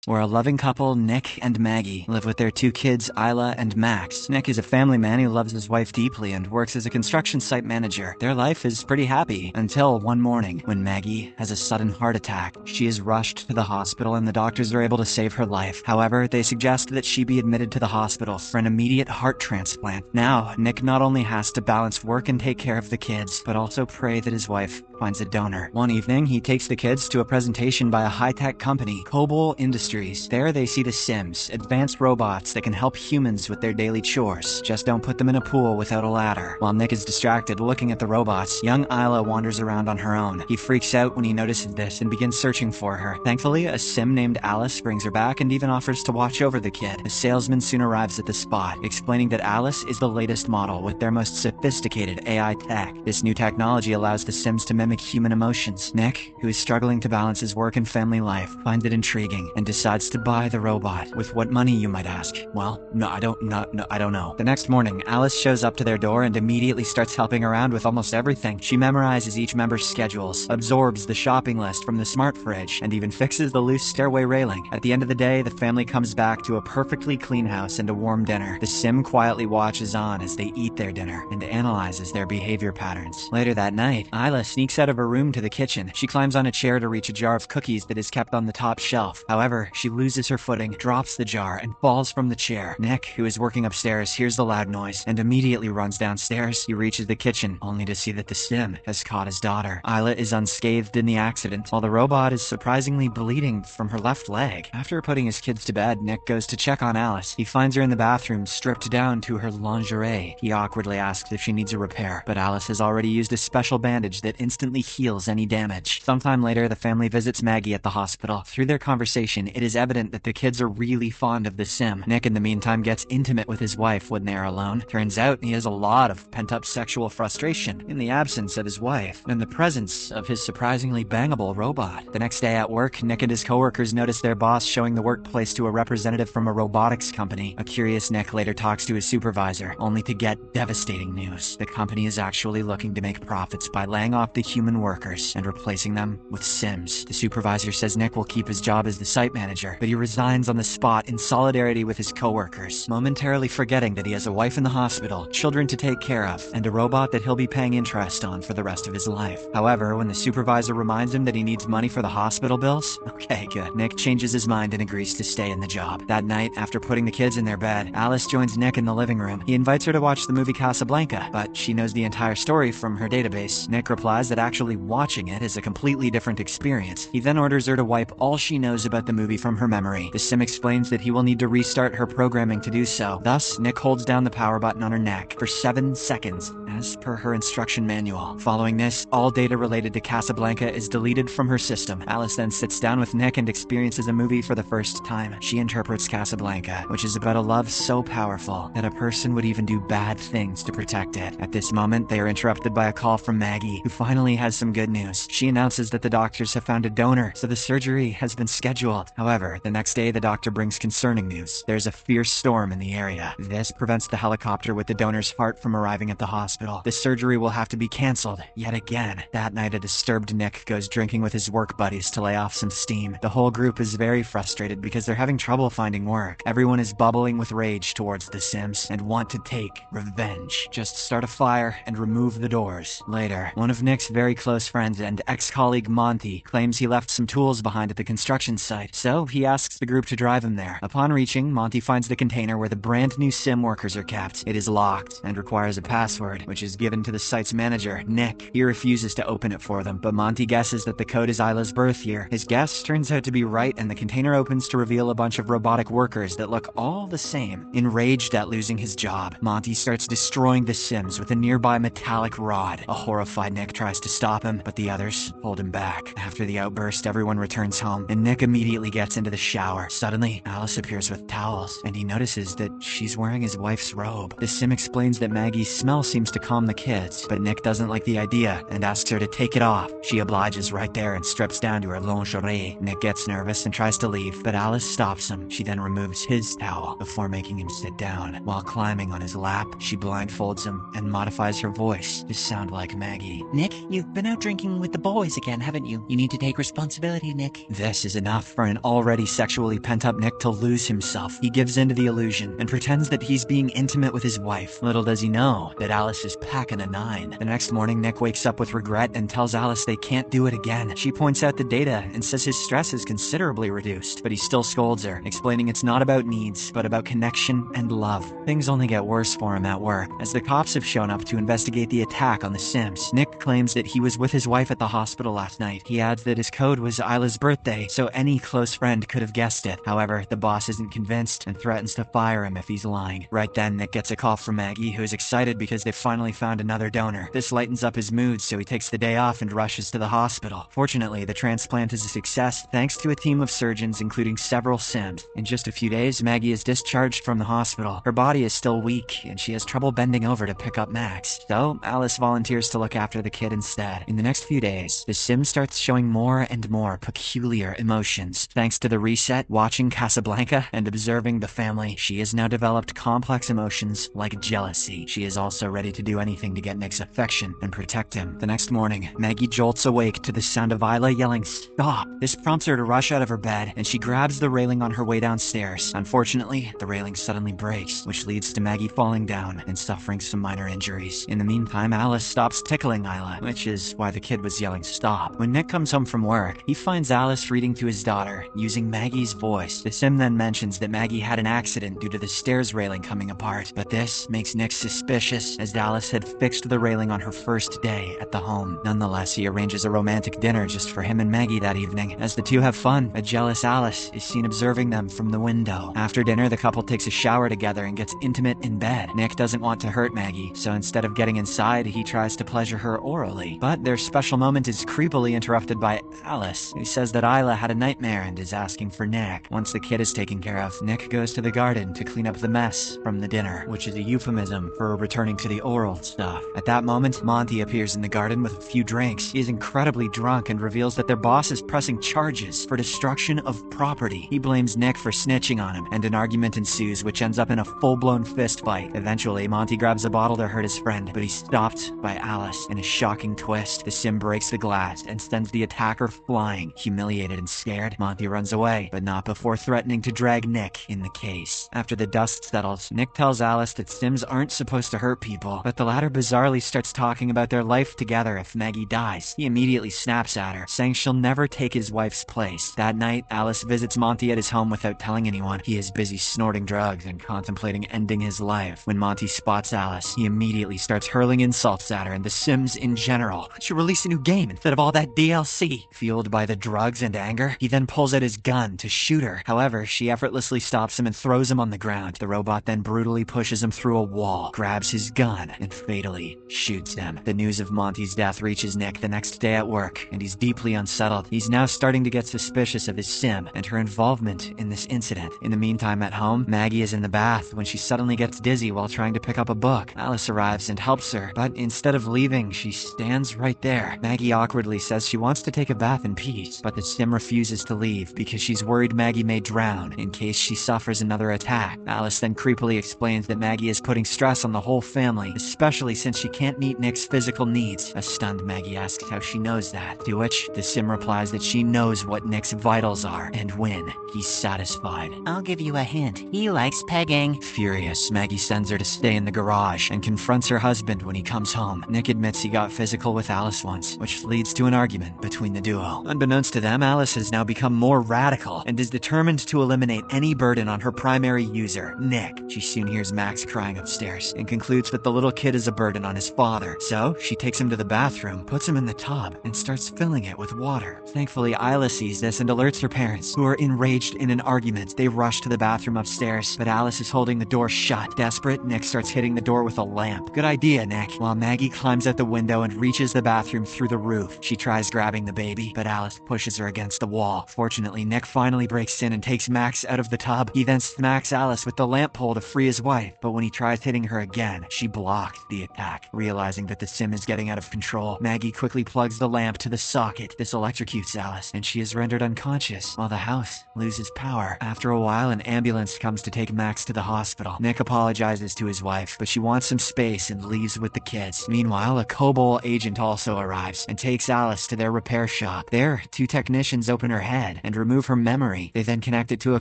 where a loving couple, Nick and Maggie, live with their 2 kids, Isla and Max. Nick is a family man who loves his wife deeply and works as a construction site manager. Their life is pretty happy until one morning when Maggie has a sudden heart attack. She is rushed to the hospital and the doctors are able to save her life. However, they suggest that she be admitted to the hospital for an immediate heart transplant. Now, Nick not only has to balance work and take care of the kids, but also pray that his wife finds a donor. One evening, he takes the kids to a presentation by a high-tech company, Cobol Industries. There they see the Sims, advanced robots that can help humans with their daily chores. Just don't put them in a pool without a ladder. While Nick is distracted looking at the robots, young Isla wanders around on her own. He freaks out when he notices this and begins searching for her. Thankfully, a Sim named Alice brings her back and even offers to watch over the kid. A salesman soon arrives at the spot, explaining that Alice is the latest model with their most sophisticated AI tech. This new technology allows the Sims to mimic human emotions. Nick, who is struggling to balance his work and family life, finds it intriguing and decides to buy the robot. With what money, you might ask? Well, I don't know. The next morning, Alice shows up to their door and immediately starts helping around with almost everything. She memorizes each member's schedules, absorbs the shopping list from the smart fridge, and even fixes the loose stairway railing. At the end of the day, the family comes back to a perfectly clean house and a warm dinner. The Sim quietly watches on as they eat their dinner and analyzes their behavior patterns. Later that night, Isla sneaks out of her room to the kitchen. She climbs on a chair to reach a jar of cookies that is kept on the top shelf. However, she loses her footing, drops the jar, and falls from the chair. Nick, who is working upstairs, hears the loud noise and immediately runs downstairs. He reaches the kitchen, only to see that the Sim has caught his daughter. Isla is unscathed in the accident, while the robot is surprisingly bleeding from her left leg. After putting his kids to bed, Nick goes to check on Alice. He finds her in the bathroom, stripped down to her lingerie. He awkwardly asks if she needs a repair, but Alice has already used a special bandage that instantly heals any damage. Sometime later, the family visits Maggie at the hospital. Through their conversation, it is evident that the kids are really fond of the Sim. Nick, in the meantime, gets intimate with his wife when they are alone. Turns out he has a lot of pent-up sexual frustration in the absence of his wife and the presence of his surprisingly bangable robot. The next day at work, Nick and his coworkers notice their boss showing the workplace to a representative from a robotics company. A curious Nick later talks to his supervisor, only to get devastating news. The company is actually looking to make profits by laying off the human workers and replacing them with Sims. The supervisor says Nick will keep his job as the site manager, but he resigns on the spot in solidarity with his coworkers, momentarily forgetting that he has a wife in the hospital, children to take care of, and a robot that he'll be paying interest on for the rest of his life. However, when the supervisor reminds him that he needs money for the hospital bills, okay, good. Nick changes his mind and agrees to stay in the job. That night, after putting the kids in their bed, Alice joins Nick in the living room. He invites her to watch the movie Casablanca, but she knows the entire story from her database. Nick replies that actually watching it is a completely different experience. He then orders her to wipe all she knows about the movie from her memory. The Sim explains that he will need to restart her programming to do so. Thus, Nick holds down the power button on her neck for 7 seconds, as per her instruction manual. Following this, all data related to Casablanca is deleted from her system. Alice then sits down with Nick and experiences a movie for the first time. She interprets Casablanca, which is about a love so powerful that a person would even do bad things to protect it. At this moment, they are interrupted by a call from Maggie, who finally has some good news. She announces that the doctors have found a donor, so the surgery has been scheduled. However, the next day, the doctor brings concerning news. There's a fierce storm in the area. This prevents the helicopter with the donor's heart from arriving at the hospital. The surgery will have to be cancelled yet again. That night, a disturbed Nick goes drinking with his work buddies to lay off some steam. The whole group is very frustrated because they're having trouble finding work. Everyone is bubbling with rage towards the Sims and want to take revenge. Just start a fire and remove the doors. Later, one of Nick's very close friends and ex-colleague Monty claims he left some tools behind at the construction site, so he asks the group to drive him there. Upon reaching, Monty finds the container where the brand new Sim workers are kept. It is locked and requires a password, which is given to the site's manager, Nick. He refuses to open it for them, but Monty guesses that the code is Isla's birth year. His guess turns out to be right, and the container opens to reveal a bunch of robotic workers that look all the same. Enraged at losing his job, Monty starts destroying the Sims with a nearby metallic rod. A horrified Nick tries to stop him, but the others hold him back. After the outburst, everyone returns home, and Nick immediately gets into the shower. Suddenly, Alice appears with towels, and he notices that she's wearing his wife's robe. The Sim explains that Maggie's smell seems to calm the kids, but Nick doesn't like the idea and asks her to take it off. She obliges right there and strips down to her lingerie. Nick gets nervous and tries to leave, but Alice stops him. She then removes his towel before making him sit down. While climbing on his lap, she blindfolds him and modifies her voice to sound like Maggie. Nick, you've been out drinking with the boys again, haven't you? You need to take responsibility, Nick. This is enough for an already sexually pent-up Nick to lose himself. He gives in to the illusion and pretends that he's being intimate with his wife. Little does he know that Alice is packing a 9. The next morning, Nick wakes up with regret and tells Alice they can't do it again. She points out the data and says his stress is considerably reduced, but he still scolds her, explaining it's not about needs, but about connection and love. Things only get worse for him at work. As the cops have shown up to investigate the attack on the Sims, Nick claims that he was with his wife at the hospital last night. He adds that his code was Isla's birthday, so any close friend could have guessed it. However, the boss isn't convinced and threatens to fire him if he's lying. Right then, Nick gets a call from Maggie, who is excited because they've finally found another donor. This lightens up his mood, so he takes the day off and rushes to the hospital. Fortunately, the transplant is a success thanks to a team of surgeons, including several Sims. In just a few days, Maggie is discharged from the hospital. Her body is still weak, and she has trouble bending over to pick up Max. So, Alice volunteers to look after the kid instead. In the next few days, the Sim starts showing more and more peculiar emotions. Thanks to the reset, watching Casablanca, and observing the family, she has now developed complex emotions like jealousy. She is also ready to do anything to get Nick's affection and protect him. The next morning, Maggie jolts awake to the sound of Isla yelling, "Stop!" This prompts her to rush out of her bed, and she grabs the railing on her way downstairs. Unfortunately, the railing suddenly breaks, which leads to Maggie falling down and suffering some minor injuries. In the meantime, Alice stops tickling Isla, which is why the kid was yelling stop. When Nick comes home from work, he finds Alice reading to his daughter, using Maggie's voice. The Sim then mentions that Maggie had an accident due to the stairs railing coming apart, but this makes Nick suspicious, as Alice had fixed the railing on her first day at the home. Nonetheless, he arranges a romantic dinner just for him and Maggie that evening. As the two have fun, a jealous Alice is seen observing them from the window. After dinner, the couple takes a shower together and gets intimate in bed. Nick doesn't want to hurt Maggie, so instead of getting inside, he tries to pleasure her orally. But their special moment is creepily interrupted by Alice, who says that Isla had a nightmare and is asking for Nick. Once the kid is taken care of, Nick goes to the garden to clean up the mess from the dinner, which is a euphemism for returning to the oral stuff. At that moment, Monty appears in the garden with a few drinks. He is incredibly drunk and reveals that their boss is pressing charges for destruction of property. He blames Nick for snitching on him, and an argument ensues, which ends up in a full-blown fist fight. Eventually, Monty grabs a bottle to hurt his friend, but he's stopped by Alice. In a shocking twist, the Sim breaks the glass and sends the attacker flying. Humiliated and scared, Monty runs away, but not before threatening to drag Nick in the case. After the dust settles, Nick tells Alice that Sims aren't supposed to hurt people, but the latter bizarrely starts talking about their life together if Maggie dies. He immediately snaps at her, saying she'll never take his wife's place. That night, Alice visits Monty at his home without telling anyone. He is busy snorting drugs and contemplating ending his life. When Monty spots Alice, he immediately starts hurling insults at her and the Sims in general. Should release a new game instead of all that DLC. Fueled by the drugs and anger, he then pulls out his gun to shoot her. However, she effortlessly stops him and throws him on the ground. The robot then brutally pushes him through a wall, grabs his gun, and fatally shoots him. The news of Monty's death reaches Nick the next day at work, and he's deeply unsettled. He's now starting to get suspicious of his Sim and her involvement in this incident. In the meantime, at home, Maggie is in the bath when she suddenly gets dizzy while trying to pick up a book. Alice arrives and helps her, but instead of leaving, she stands right there. Maggie awkwardly says she wants to take a bath in peace, but the Sim refuses to leave because she's worried Maggie may drown in case she suffers another attack. Alice then creepily explains that Maggie is putting stress on the whole family, especially since she can't meet Nick's physical needs. A stunned Maggie asks how she knows that, to which the Sim replies that she knows what Nick's vitals are and when he's satisfied. "I'll give you a hint. He likes pegging." Furious, Maggie sends her to stay in the garage and confronts her husband when he comes home. Nick admits he got physical with Alice once, which leads to an argument between the duo. Unbeknownst to them, Alice has now become more radical and is determined to eliminate any burden on her primary user, Nick. She soon hears Max crying upstairs and concludes that the little kid is a burden on his father. So, she takes him to the bathroom, puts him in the tub, and starts filling it with water. Thankfully, Isla sees this and alerts her parents, who are enraged in an argument. They rush to the bathroom upstairs, but Alice is holding the door shut. Desperate, Nick starts hitting the door with a lamp. Good idea, Nick. While Maggie climbs out the window and reaches the bathroom through the roof, she tries grabbing the baby, but Alice pushes her against the wall. Fortunately, Nick finally breaks in and takes Max out of the tub. He then smacks Alice with the lamp pole to free his wife, but when he tries hitting her again, she blocked the attack. Realizing that the Sim is getting out of control, Maggie quickly plugs the lamp to the socket. This electrocutes Alice, and she is rendered unconscious, while the house loses power. After a while, an ambulance comes to take Max to the hospital. Nick apologizes to his wife, but she wants some space and leaves with the kids. Meanwhile, a COBOL agent also arrives and takes Alice to their repair shop. There, two technicians open her head and remove remove her memory. They then connect it to a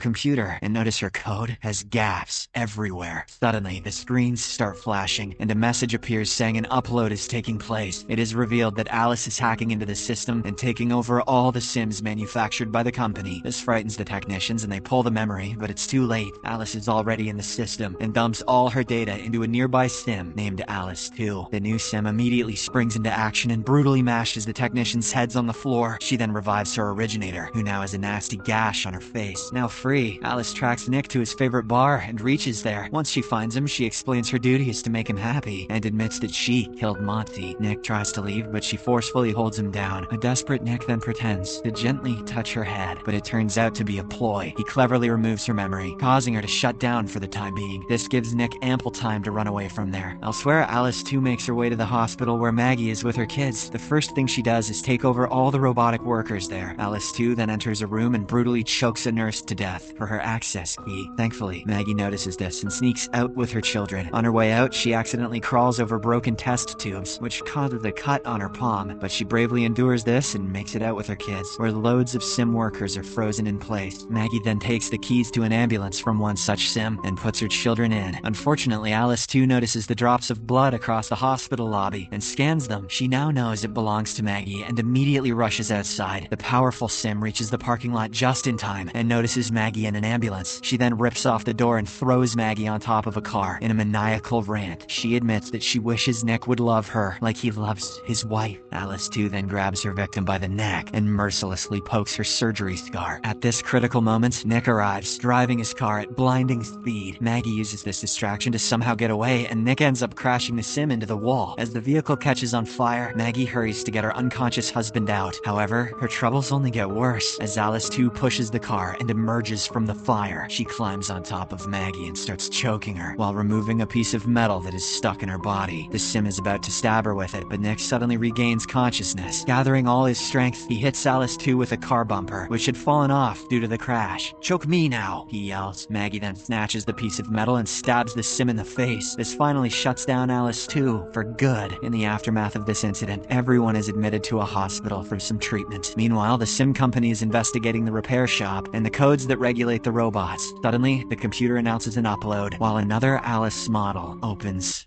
computer and notice her code has gaps everywhere. Suddenly, the screens start flashing and a message appears saying an upload is taking place. It is revealed that Alice is hacking into the system and taking over all the Sims manufactured by the company. This frightens the technicians and they pull the memory, but it's too late. Alice is already in the system and dumps all her data into a nearby Sim named Alice 2. The new Sim immediately springs into action and brutally mashes the technicians' heads on the floor. She then revives her originator, who now has a nasty gash on her face. Now free, Alice tracks Nick to his favorite bar and reaches there. Once she finds him, she explains her duty is to make him happy and admits that she killed Monty. Nick tries to leave, but she forcefully holds him down. A desperate Nick then pretends to gently touch her head, but it turns out to be a ploy. He cleverly removes her memory, causing her to shut down for the time being. This gives Nick ample time to run away from there. Elsewhere, Alice too makes her way to the hospital where Maggie is with her kids. The first thing she does is take over all the robotic workers there. Alice too then enters a room and brutally chokes a nurse to death for her access key. Thankfully, Maggie notices this and sneaks out with her children. On her way out, she accidentally crawls over broken test tubes, which causes a cut on her palm, but she bravely endures this and makes it out with her kids, where loads of Sim workers are frozen in place. Maggie then takes the keys to an ambulance from one such Sim and puts her children in. Unfortunately, Alice too notices the drops of blood across the hospital lobby and scans them. She now knows it belongs to Maggie and immediately rushes outside. The powerful Sim reaches the parking lot just in time and notices Maggie in an ambulance. She then rips off the door and throws Maggie on top of a car. In a maniacal rant, she admits that she wishes Nick would love her like he loves his wife. Alice too then grabs her victim by the neck and mercilessly pokes her surgery scar. At this critical moment, Nick arrives, driving his car at blinding speed. Maggie uses this distraction to somehow get away, and Nick ends up crashing the Sim into the wall. As the vehicle catches on fire, Maggie hurries to get her unconscious husband out. However, her troubles only get worse as Alice too pushes the car and emerges from the fire. She climbs on top of Maggie and starts choking her while removing a piece of metal that is stuck in her body. The Sim is about to stab her with it, but Nick suddenly regains consciousness. Gathering all his strength, he hits Alice too with a car bumper, which had fallen off due to the crash. "Choke me now," he yells. Maggie then snatches the piece of metal and stabs the Sim in the face. This finally shuts down Alice too, for good. In the aftermath of this incident, everyone is admitted to a hospital for some treatment. Meanwhile, the Sim company is investigating the repair shop and the codes that regulate the robots. Suddenly, the computer announces an upload, while another Alice model opens.